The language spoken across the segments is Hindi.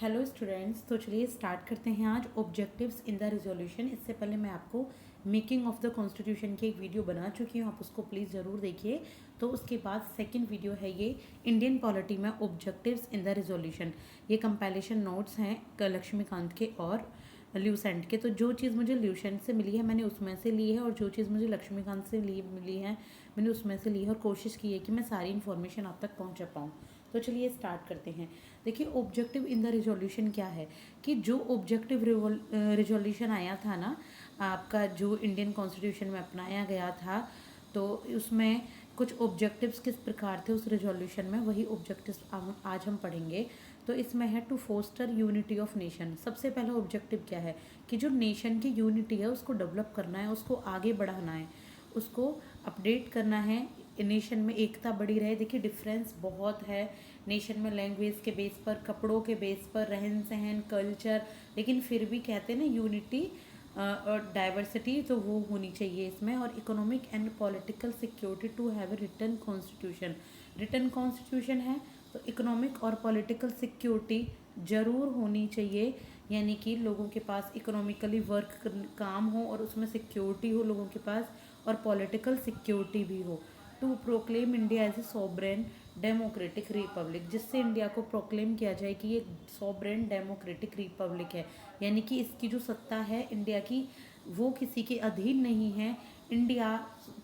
हेलो स्टूडेंट्स, तो चलिए स्टार्ट करते हैं आज ऑब्जेक्टिव्स इन द रिजोल्यूशन। इससे पहले मैं आपको मेकिंग ऑफ द कॉन्स्टिट्यूशन की एक वीडियो बना चुकी हूँ, आप उसको प्लीज़ ज़रूर देखिए। तो उसके बाद सेकंड वीडियो है ये इंडियन पॉलिटी में ऑब्जेक्टिव्स इन द रिजोल्यूशन। ये कंपाइलेशन नोट्स हैं लक्ष्मीकांत के और ल्यूसेंट के। तो जो चीज़ मुझे ल्यूसेंट से मिली है मैंने उसमें से ली है, और जो चीज़ मुझे लक्ष्मीकांत से मिली है मैंने उसमें से ली है, और कोशिश की है कि मैं सारी इन्फॉर्मेशन आप तक पहुँचा पाऊँ। तो चलिए स्टार्ट करते हैं। देखिए ऑब्जेक्टिव इन द रिजोल्यूशन क्या है कि जो ऑब्जेक्टिव रिजोल्यूशन आया था ना आपका, जो इंडियन कॉन्स्टिट्यूशन में अपनाया गया था, तो उसमें कुछ ऑब्जेक्टिव्स किस प्रकार थे उस रिजोल्यूशन में, वही ऑब्जेक्टिव्स आज हम पढ़ेंगे। तो इसमें है to foster unity of nation. सबसे पहला ऑब्जेक्टिव क्या है कि जो नेशन की यूनिटी है उसको डेवलप करना है, उसको आगे बढ़ाना है, उसको अपडेट करना है, नेशन में एकता बढ़ी रहे। देखिए डिफरेंस बहुत है नेशन में, लैंग्वेज के बेस पर, कपड़ों के बेस पर, रहन सहन, कल्चर, लेकिन फिर भी कहते हैं ना यूनिटी और डाइवर्सिटी तो वो होनी चाहिए इसमें। और economic and political security to have a return constitution. Return constitution है तो इकोनॉमिक और पॉलिटिकल सिक्योरिटी ज़रूर होनी चाहिए, यानी कि लोगों के पास इकोनॉमिकली वर्क काम हो और उसमें सिक्योरिटी हो लोगों के पास, और पॉलिटिकल सिक्योरिटी भी हो। To proclaim India as a sovereign democratic republic, जिससे इंडिया को प्रोक्लेम किया जाए कि ये सॉवरेन डेमोक्रेटिक रिपब्लिक है, यानी कि इसकी जो सत्ता है इंडिया की वो किसी के अधीन नहीं है। इंडिया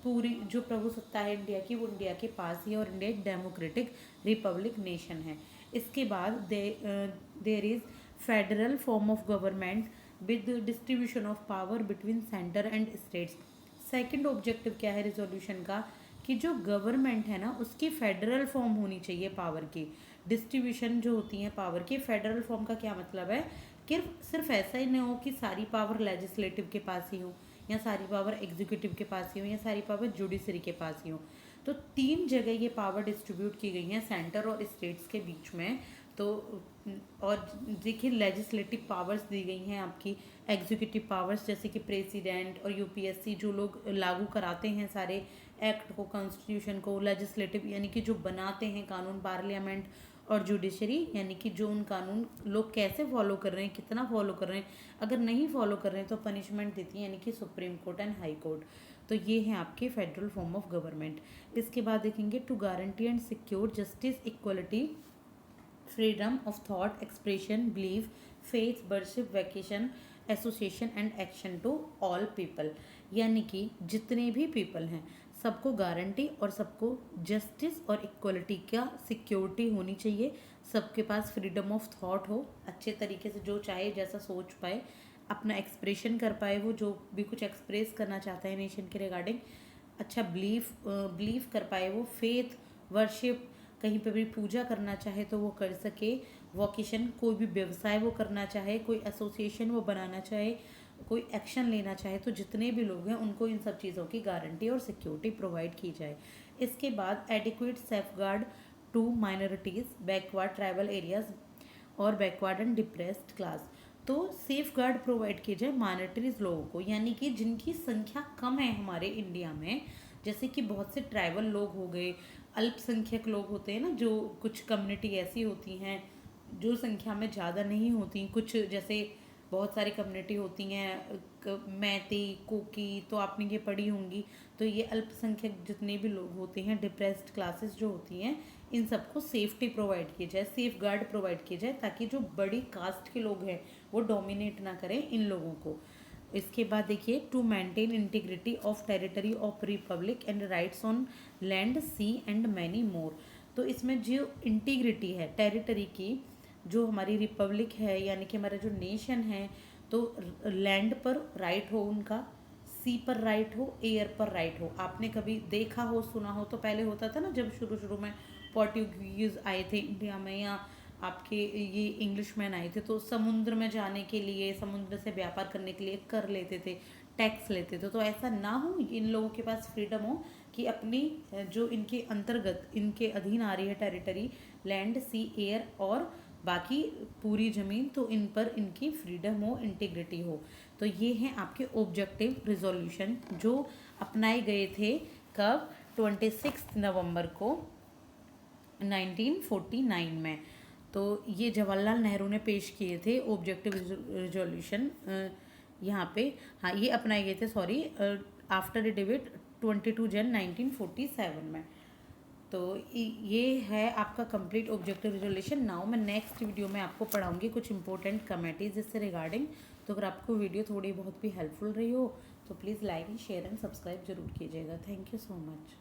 पूरी जो प्रभु सत्ता है इंडिया की वो इंडिया के पास ही है, और इंडिया एक डेमोक्रेटिक रिपब्लिक नेशन है। इसके बाद there is federal form of government with distribution of power between centre and states. Second objective क्या है रिजोल्यूशन का कि जो गवर्नमेंट है ना उसकी फेडरल फॉर्म होनी चाहिए पावर की। डिस्ट्रीब्यूशन जो होती है पावर की, फेडरल फॉर्म का क्या मतलब है कि सिर्फ ऐसा ही नहीं हो कि सारी पावर लेजिस्लेटिव के पास ही हो, या सारी पावर एग्जीक्यूटिव के पास ही हो, या सारी पावर जुडिशरी के पास ही हो। तो तीन जगह ये पावर डिस्ट्रीब्यूट की गई हैं सेंटर और स्टेट्स के बीच में। तो और देखिए लेजिस्लेटिव पावर्स दी गई हैं आपकी, एग्जीक्यूटिव पावर्स जैसे कि प्रेसिडेंट और यूपीएससी जो लोग लागू कराते हैं सारे एक्ट को, कॉन्स्टिट्यूशन को। लेजिस्लेटिव यानी कि जो बनाते हैं कानून, पार्लियामेंट, और जुडिशरी यानी कि जो उन कानून लोग कैसे फॉलो कर रहे हैं, कितना फॉलो कर रहे हैं, अगर नहीं फॉलो कर रहे हैं तो पनिशमेंट देती है, यानी कि supreme court and high court. तो ये हैं आपके फेडरल फॉर्म ऑफ गवर्नमेंट। इसके बाद देखेंगे to guarantee and secure justice, equality, freedom of thought, expression, belief, faith, worship, vacation, association and action to all people, यानी कि जितने भी पीपल हैं सबको गारंटी और सबको जस्टिस और इक्वलिटी का सिक्योरिटी होनी चाहिए। सबके पास फ्रीडम ऑफ थॉट हो, अच्छे तरीके से जो चाहे जैसा सोच पाए, अपना एक्सप्रेशन कर पाए, वो जो भी कुछ एक्सप्रेस करना चाहता है नेशन के रिगार्डिंग, अच्छा बिलीव कर पाए, वो फेथ, वर्शिप, कहीं पे भी पूजा करना चाहे तो वो कर सके, वोकेशन कोई भी व्यवसाय वो करना चाहे, कोई एसोसिएशन वो बनाना चाहे, कोई एक्शन लेना चाहे, तो जितने भी लोग हैं उनको इन सब चीज़ों की गारंटी और सिक्योरिटी प्रोवाइड की जाए। इसके बाद adequate safeguard to minorities, backward tribal areas और बैकवर्ड एंड डिप्रेस्ड क्लास। तो सेफ गार्ड प्रोवाइड किए जाए माइनॉरिटीज़ लोगों को, यानी कि जिनकी संख्या कम है हमारे इंडिया में, जैसे कि बहुत से ट्राइबल लोग हो गए, अल्पसंख्यक लोग होते हैं ना, जो कुछ कम्युनिटी ऐसी होती हैं जो संख्या में ज़्यादा नहीं होती, कुछ जैसे बहुत सारी कम्युनिटी होती हैं, मैती, कुकी, तो आपने ये पढ़ी होंगी। तो ये अल्पसंख्यक जितने भी लोग होते हैं, डिप्रेस्ड क्लासेस जो होती हैं, इन सबको सेफ्टी प्रोवाइड की जाए, सेफ गार्ड प्रोवाइड की जाए, ताकि जो बड़ी कास्ट के लोग हैं वो डोमिनेट ना करें इन लोगों को। इसके बाद देखिए to maintain integrity of territory of republic and rights on land, sea and many more. तो इसमें जो इंटीग्रिटी है टेरिटरी की, जो हमारी रिपब्लिक है यानी कि हमारा जो नेशन है, तो लैंड पर राइट हो उनका, सी पर राइट हो, एयर पर राइट हो। आपने कभी देखा हो, सुना हो, तो पहले होता था ना जब शुरू शुरू में पोर्टुगीज आए थे इंडिया में, या आपके ये इंग्लिशमैन आए थे, तो समुद्र में जाने के लिए, समुद्र से व्यापार करने के लिए कर लेते थे, टैक्स लेते थे। तो ऐसा ना हो, इन लोगों के पास फ्रीडम हो कि अपनी जो इनके अंतर्गत, इनके अधीन आ रही है टेरिटरी, लैंड, सी, एयर और बाकी पूरी ज़मीन, तो इन पर इनकी फ्रीडम हो, इंटीग्रिटी हो। तो ये हैं आपके ऑब्जेक्टिव रिजोल्यूशन जो अपनाए गए थे कब, 26 नवंबर को 1949 में। तो ये जवाहरलाल नेहरू ने पेश किए थे ऑब्जेक्टिव रिजोल्यूशन यहाँ पे। हाँ, ये अपनाए गए थे, सॉरी, आफ्टर द डिबेट 22 जन 1947 में। तो ये है आपका कंप्लीट ऑब्जेक्टिव रिजोल्यूशन। नाउ मैं नेक्स्ट वीडियो में आपको पढ़ाऊंगी कुछ इंपॉर्टेंट कमेटीज इससे रिगार्डिंग। तो अगर आपको वीडियो थोड़ी बहुत भी हेल्पफुल रही हो तो please like share and subscribe जरूर कीजिएगा। Thank you so much.